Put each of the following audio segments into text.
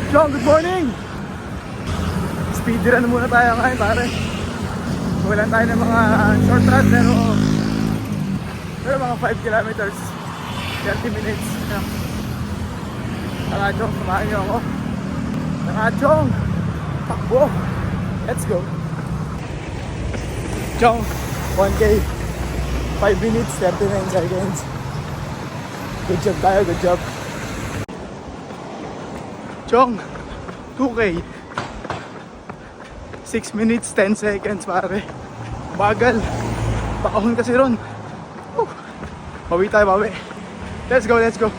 John, good morning! Speedrun muna tayo ngayon pare. Walan tayo ng mga short run pero mga 5 kilometers 30 minutes. Tara Chong, samahan niyo ako. Tara Chong, takbo! Let's go! Chong, 1K 5 minutes 39 seconds. Good job tayo, good job. Chong, 2K 6 minutes 10 seconds pare. Bagal. Pakahon kasi ron. Bawi tayo, bawi. Let's go, let's go.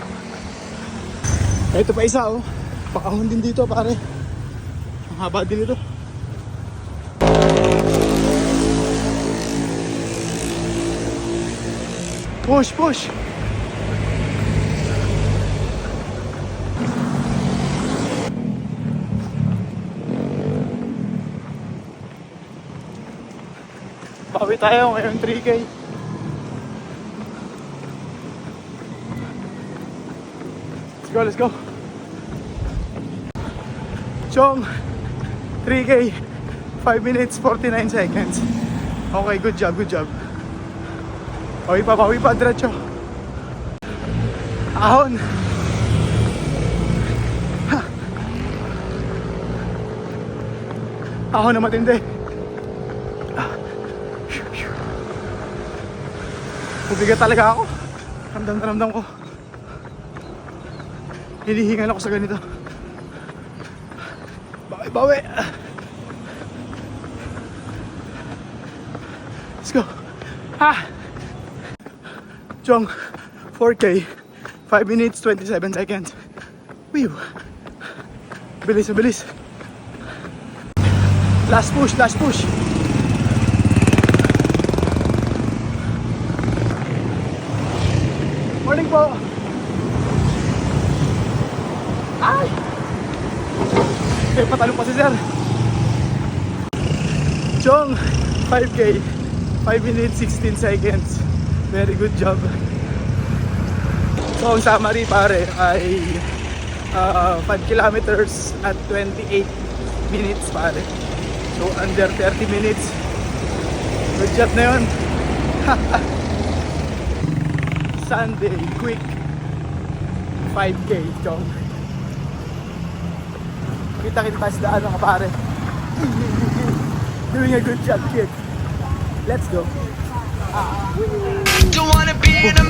Ito pa isa oh. Pakahon din dito pare. Ang haba din ito. Push, push. Bawi tayo ngayon 3K. Let's go, let's go. Chong, 3K 5 minutes 49 seconds. Okay, good job, good job. Bawi pa, diretso. Ahon. Ahon na matindi. Mabigat talaga ako. Ramdam ko. Hinihingal ako sa ganito. Bawi. Let's go. Chong, 4K 5 minutes 27 seconds. Whew. Bilis. Last push. Morning po. Ay! Patalo pa si sir. Chong, 5K 5 minutes 16 seconds. Very good job. So ang summary pare ay 5 kilometers at 28 minutes pare. So under 30 minutes. Good job na yun. Sunday, quick 5K, Chong. Kita tayo sa daan mga pare. Doing a good job, kid. Let's go. Don't wanna be in a